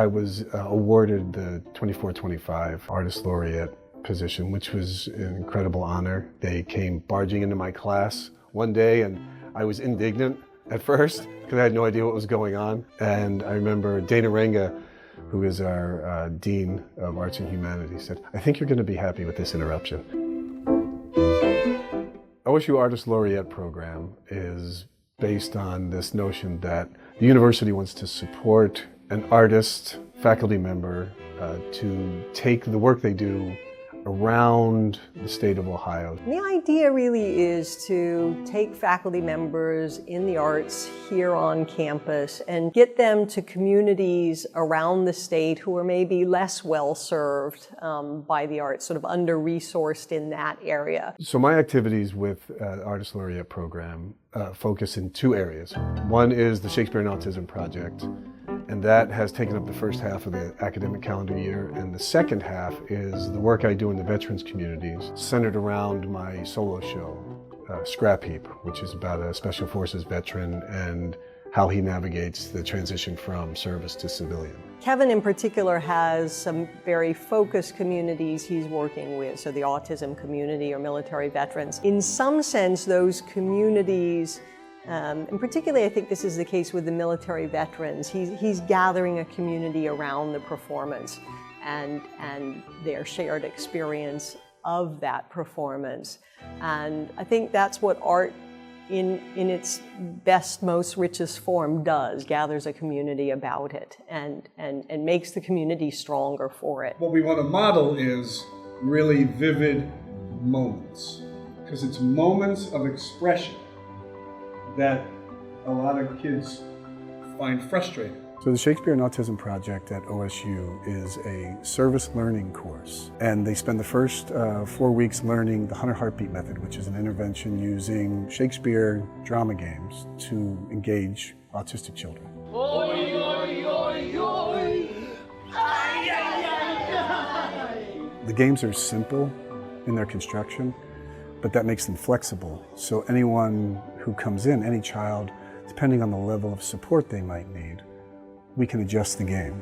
I was awarded the 24-25 Artist Laureate position, which was an incredible honor. They came barging into my class one day, and I was indignant at first because I had no idea what was going on. And I remember Dana Renga, who is our Dean of Arts and Humanities, said, "I think you're going to be happy with this interruption." OSU Artist Laureate program is based on this notion that the university wants to support an artist, faculty member, to take the work they do around the state of Ohio. The idea really is to take faculty members in the arts here on campus and get them to communities around the state who are maybe less well served by the arts, sort of under-resourced in that area. So my activities with the Artist Laureate program focus in two areas. One is the Shakespeare and Autism Project, and that has taken up the first half of the academic calendar year. And the second half is the work I do in the veterans communities, centered around my solo show, Scrap Heap, which is about a Special Forces veteran and how he navigates the transition from service to civilian. Kevin in particular has some very focused communities he's working with, so the autism community or military veterans. In some sense, those communities, and particularly I think this is the case with the military veterans, he's gathering a community around the performance and their shared experience of that performance. And I think that's what art in its best, most richest form does, gathers a community about it and makes the community stronger for it. What we want to model is really vivid moments, because it's moments of expression that a lot of kids find frustrating. So the Shakespeare and Autism Project at OSU is a service learning course. And they spend the first 4 weeks learning the Hunter Heartbeat method, which is an intervention using Shakespeare drama games to engage autistic children. Oy, oy, oy, oy. Ay, ay, ay, ay. The games are simple in their construction, but that makes them flexible. So anyone who comes in, any child, depending on the level of support they might need, we can adjust the game.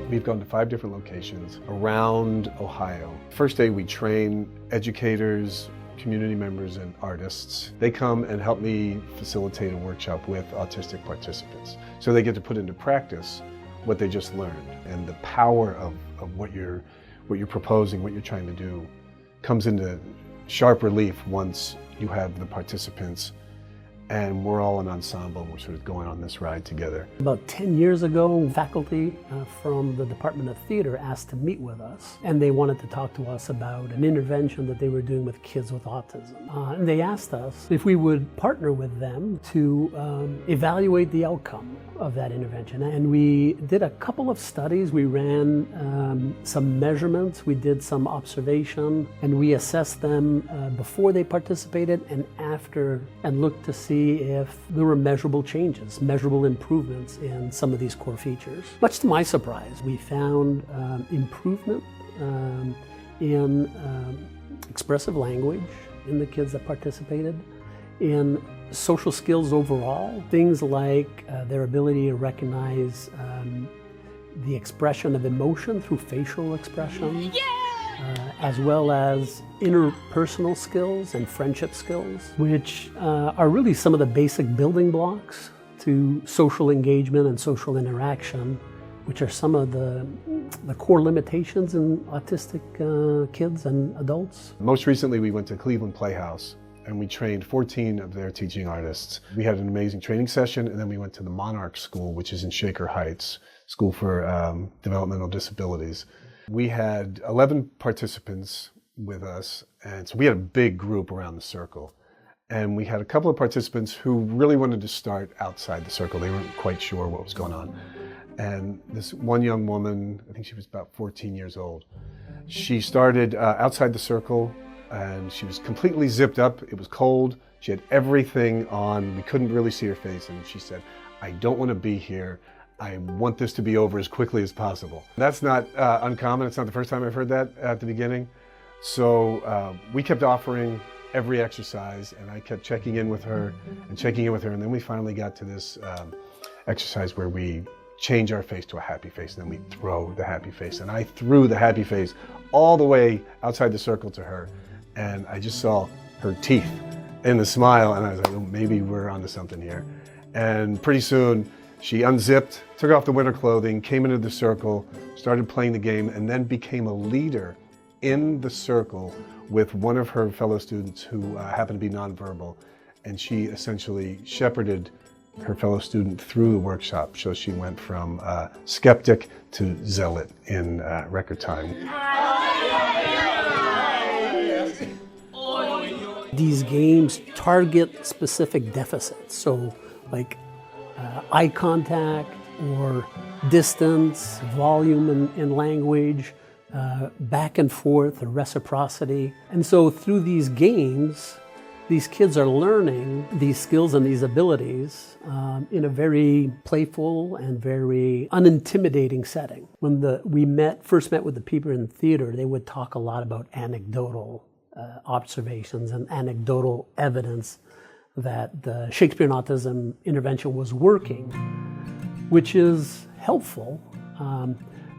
We've gone to 5 different locations around Ohio. First day we train educators, community members, and artists. They come and help me facilitate a workshop with autistic participants. So they get to put into practice what they just learned. And the power of what you're proposing, what you're trying to do, comes into sharp relief once you have the participants and we're all an ensemble. We're sort of going on this ride together. About 10 years ago, faculty from the Department of Theater asked to meet with us, and they wanted to talk to us about an intervention that they were doing with kids with autism. And they asked us if we would partner with them to evaluate the outcome of that intervention. And we did a couple of studies. We ran some measurements, we did some observation, and we assessed them before they participated and after, and looked to see if there were measurable changes, measurable improvements in some of these core features. Much to my surprise, we found improvement in expressive language in the kids that participated, in social skills overall, things like their ability to recognize the expression of emotion through facial expression. Yeah! As well as interpersonal skills and friendship skills, which are really some of the basic building blocks to social engagement and social interaction, which are some of the core limitations in autistic kids and adults. Most recently, we went to Cleveland Playhouse and we trained 14 of their teaching artists. We had an amazing training session, and then we went to the Monarch School, which is in Shaker Heights, School for Developmental Disabilities. We had 11 participants with us, and so we had a big group around the circle. And we had a couple of participants who really wanted to start outside the circle. They weren't quite sure what was going on. And this one young woman, I think she was about 14 years old, she started outside the circle, and she was completely zipped up. It was cold. She had everything on. We couldn't really see her face, and she said, "I don't want to be here. I want this to be over as quickly as possible." That's not uncommon. It's not the first time I've heard that at the beginning. So we kept offering every exercise, and I kept checking in with her, and then we finally got to this exercise where we change our face to a happy face, and then we throw the happy face. And I threw the happy face all the way outside the circle to her, and I just saw her teeth in the smile, and I was like, oh, maybe we're onto something here. And pretty soon, she unzipped, took off the winter clothing, came into the circle, started playing the game, and then became a leader in the circle with one of her fellow students who happened to be nonverbal. And she essentially shepherded her fellow student through the workshop. So she went from skeptic to zealot in record time. These games target specific deficits. So like eye contact or distance, volume in language, back and forth, or reciprocity. And so through these games, these kids are learning these skills and these abilities in a very playful and very unintimidating setting. When we first met with the people in theater, they would talk a lot about anecdotal observations and anecdotal evidence that the Shakespeare and Autism intervention was working, which is helpful.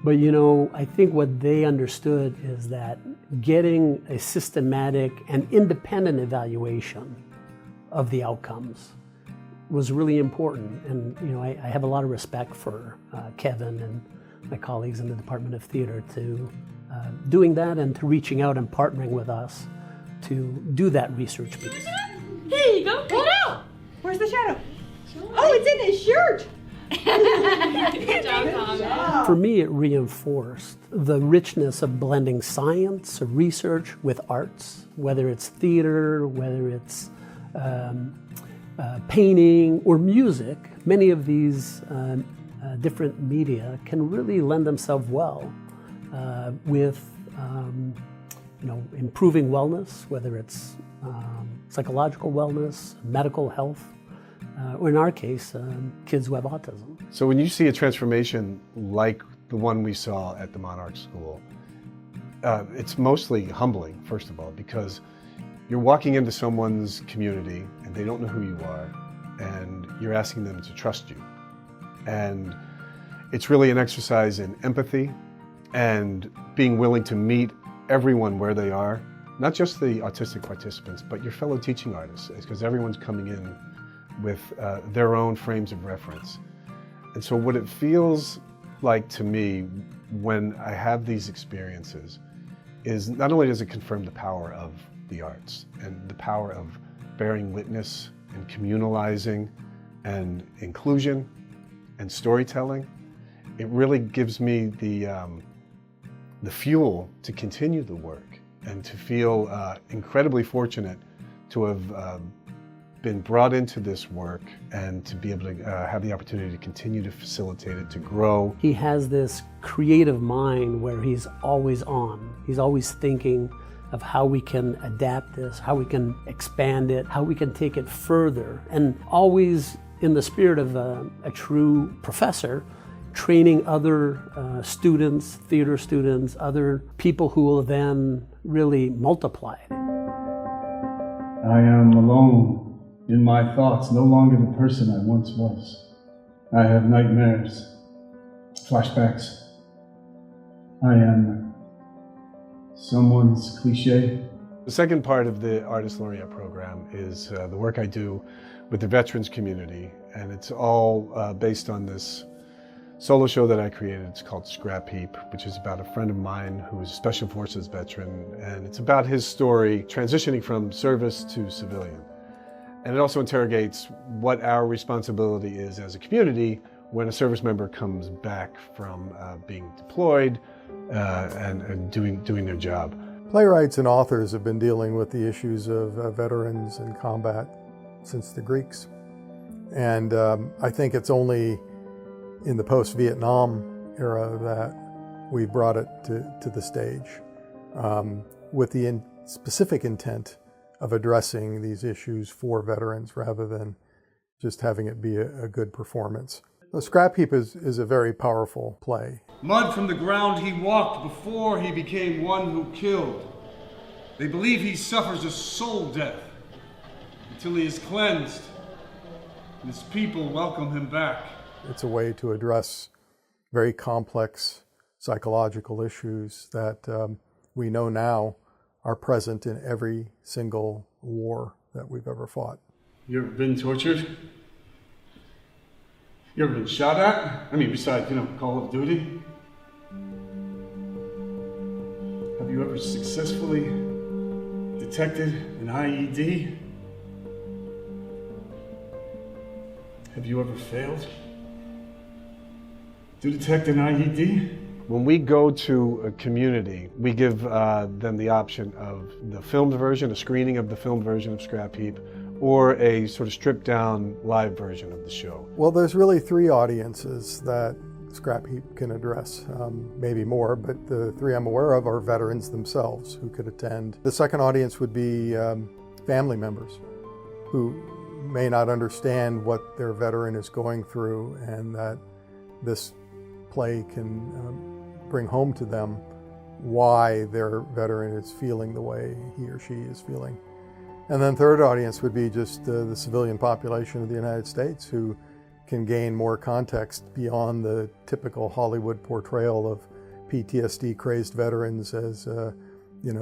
But I think what they understood is that getting a systematic and independent evaluation of the outcomes was really important. And I have a lot of respect for Kevin and my colleagues in the Department of Theater to doing that and to reaching out and partnering with us to do that research piece. Here you go. Pull it out. Where's the shadow? Oh, it's in his shirt. Good job, Tom. For me, it reinforced the richness of blending science or research with arts, whether it's theater, whether it's painting or music. Many of these different media can really lend themselves well with improving wellness, whether it's psychological wellness, medical health, or in our case, kids who have autism. So when you see a transformation like the one we saw at the Monarch School, it's mostly humbling, first of all, because you're walking into someone's community and they don't know who you are, and you're asking them to trust you. And it's really an exercise in empathy and being willing to meet everyone where they are, not just the autistic participants, but your fellow teaching artists, because everyone's coming in with their own frames of reference. And so what it feels like to me when I have these experiences is not only does it confirm the power of the arts and the power of bearing witness and communalizing and inclusion and storytelling, it really gives me the fuel to continue the work and to feel incredibly fortunate to have been brought into this work and to be able to have the opportunity to continue to facilitate it, to grow. He has this creative mind where he's always on. He's always thinking of how we can adapt this, how we can expand it, how we can take it further, and always in the spirit of a true professor, training other students, theater students, other people who will then really multiply it. I am alone in my thoughts, no longer the person I once was. I have nightmares, flashbacks. I am someone's cliche. The second part of the Artist Laureate program is the work I do with the veterans community, and it's all based on this solo show that I created. It's called Scrap Heap, which is about a friend of mine who is a Special Forces veteran, and it's about his story transitioning from service to civilian. And it also interrogates what our responsibility is as a community when a service member comes back from being deployed and doing their job. Playwrights and authors have been dealing with the issues of veterans in combat since the Greeks. And I think it's only in the post-Vietnam era that we brought it to the stage with the specific intent of addressing these issues for veterans rather than just having it be a good performance. The Scrap Heap is a very powerful play. Mud from the ground he walked before he became one who killed. They believe he suffers a soul death until he is cleansed, and his people welcome him back. It's a way to address very complex psychological issues that we know now are present in every single war that we've ever fought. You ever been tortured? You ever been shot at? I mean, besides, Call of Duty? Have you ever successfully detected an IED? Have you ever failed to detect an IED? When we go to a community, we give them the option of the filmed version, a screening of the filmed version of Scrap Heap, or a sort of stripped down live version of the show. Well, there's really three audiences that Scrap Heap can address, maybe more, but the three I'm aware of are veterans themselves who could attend. The second audience would be family members who may not understand what their veteran is going through, and that this play can bring home to them why their veteran is feeling the way he or she is feeling. And then third audience would be just the civilian population of the United States, who can gain more context beyond the typical Hollywood portrayal of PTSD crazed veterans as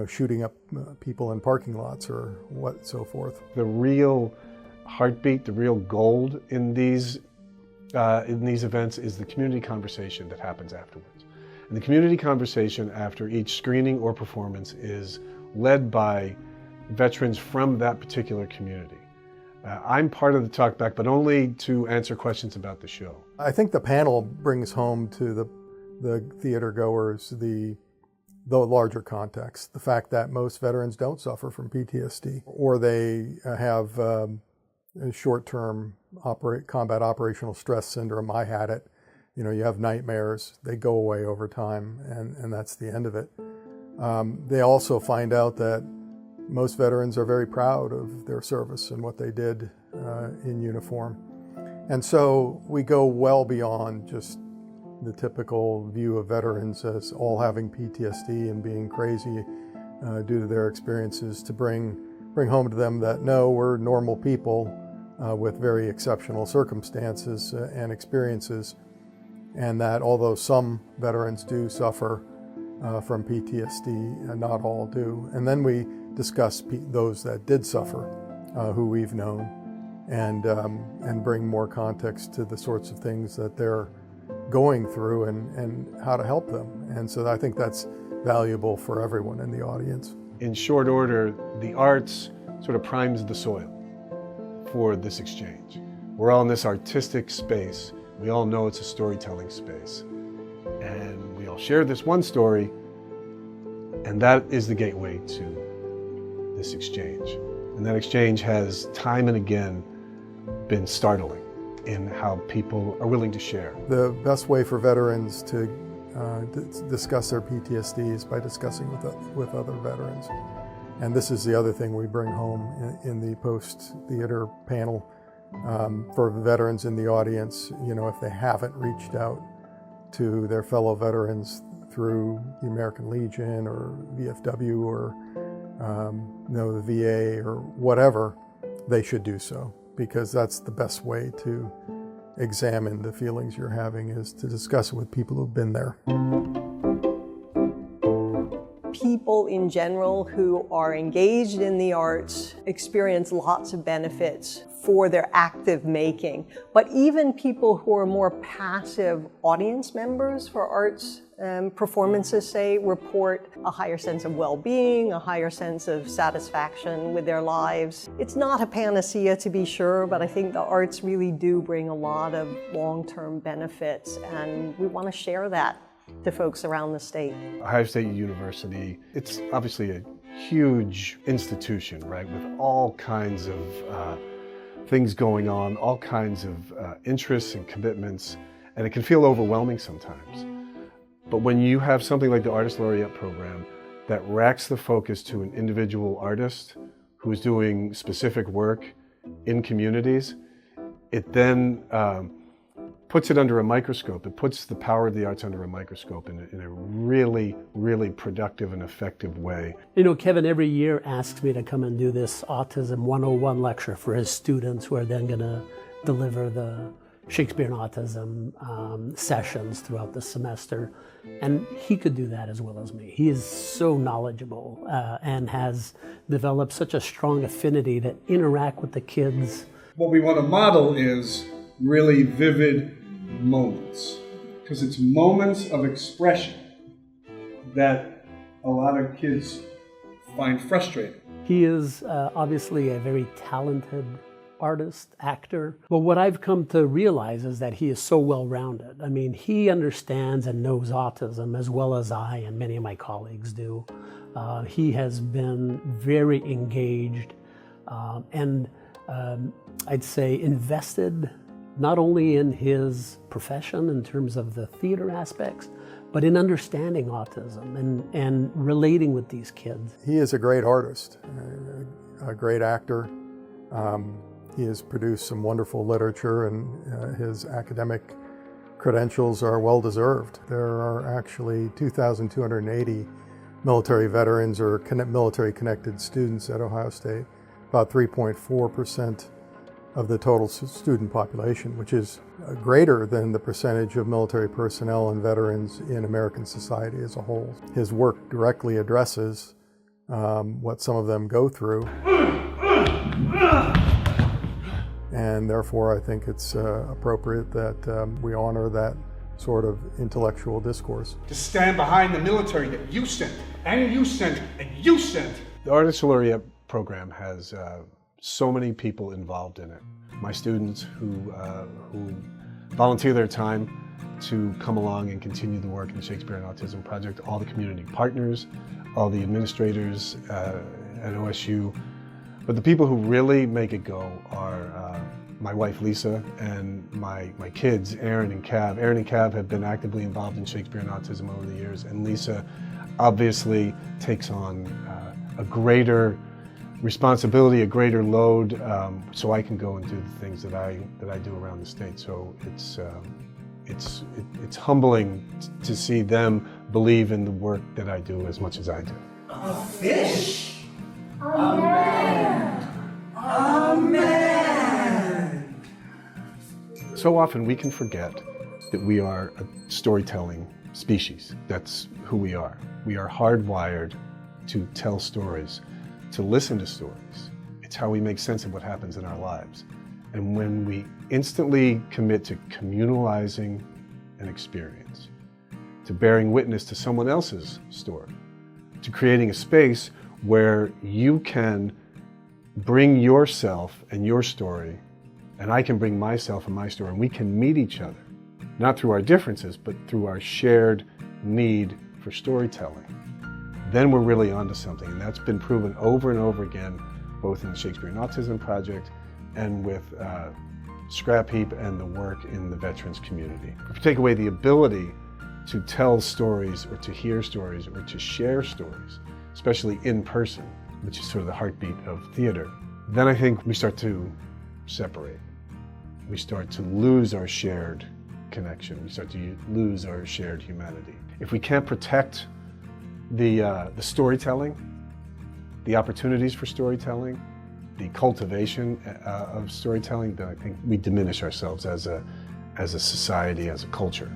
shooting up people in parking lots or what so forth. The real heartbeat, the real gold in these events is the community conversation that happens afterwards. And the community conversation after each screening or performance is led by veterans from that particular community. I'm part of the talkback, but only to answer questions about the show. I think the panel brings home to the theater goers the larger context, the fact that most veterans don't suffer from PTSD, or they have short-term combat operational stress syndrome. I had it. You have nightmares, they go away over time, and that's the end of it. They also find out that most veterans are very proud of their service and what they did in uniform. And so we go well beyond just the typical view of veterans as all having PTSD and being crazy due to their experiences, to bring home to them that no, we're normal people with very exceptional circumstances and experiences, and that although some veterans do suffer from PTSD, not all do. And then we discuss those that did suffer, who we've known, and bring more context to the sorts of things that they're going through and how to help them. And so I think that's valuable for everyone in the audience. In short order, the arts sort of primes the soil for this exchange. We're all in this artistic space. We all know it's a storytelling space. And we all share this one story, and that is the gateway to this exchange. And that exchange has time and again been startling in how people are willing to share. The best way for veterans to discuss their PTSD is by discussing with other veterans. And this is the other thing we bring home in the post-theater panel for veterans in the audience. If they haven't reached out to their fellow veterans through the American Legion or VFW or the VA or whatever, they should do so, because that's the best way to examine the feelings you're having, is to discuss it with people who've been there. People in general who are engaged in the arts experience lots of benefits for their active making. But even people who are more passive audience members for arts performances, say, report a higher sense of well-being, a higher sense of satisfaction with their lives. It's not a panacea, to be sure, but I think the arts really do bring a lot of long-term benefits, and we want to share that to folks around the state. Ohio State University, it's obviously a huge institution, right, with all kinds of things going on, all kinds of interests and commitments, and it can feel overwhelming sometimes. But when you have something like the Artist Laureate program that racks the focus to an individual artist who is doing specific work in communities, it then puts it under a microscope. It puts the power of the arts under a microscope in a really, really productive and effective way. Kevin every year asks me to come and do this Autism 101 lecture for his students, who are then going to deliver the Shakespeare and Autism sessions throughout the semester, and he could do that as well as me. He is so knowledgeable and has developed such a strong affinity to interact with the kids. What we want to model is really vivid moments, because it's moments of expression that a lot of kids find frustrating. He is obviously a very talented artist, actor. But what I've come to realize is that he is so well-rounded. I mean, he understands and knows autism as well as I and many of my colleagues do. He has been very engaged and I'd say invested not only in his profession in terms of the theater aspects, but in understanding autism and relating with these kids. He is a great artist, a great actor. He has produced some wonderful literature, and his academic credentials are well deserved. There are actually 2,280 military veterans or military connected students at Ohio State, about 3.4% of the total student population, which is greater than the percentage of military personnel and veterans in American society as a whole. His work directly addresses what some of them go through. And therefore, I think it's appropriate that we honor that sort of intellectual discourse. To stand behind the military that you sent, and you sent, and you sent. The Artist Laureate program has so many people involved in it. My students who volunteer their time to come along and continue the work in the Shakespeare and Autism Project, all the community partners, all the administrators at OSU. But the people who really make it go are my wife Lisa and my kids, Aaron and Cav. Aaron and Cav have been actively involved in Shakespeare and Autism over the years, and Lisa obviously takes on a greater responsibility, a greater load, so I can go and do the things that I do around the state. So it's humbling to see them believe in the work that I do as much as I do. A fish. A man. A man. So often we can forget that we are a storytelling species. That's who we are. We are hardwired to tell stories, to listen to stories. It's how we make sense of what happens in our lives. And when we instantly commit to communalizing an experience, to bearing witness to someone else's story, to creating a space where you can bring yourself and your story, and I can bring myself and my story, and we can meet each other, not through our differences, but through our shared need for storytelling, then we're really onto something. And that's been proven over and over again, both in the Shakespeare and Autism Project and with Scrap Heap and the work in the veterans community. If you take away the ability to tell stories or to hear stories or to share stories, especially in person, which is sort of the heartbeat of theater, then I think we start to separate. We start to lose our shared connection. We start to lose our shared humanity. If we can't protect the storytelling, the opportunities for storytelling, the cultivation of storytelling, then I think we diminish ourselves as a society, as a culture.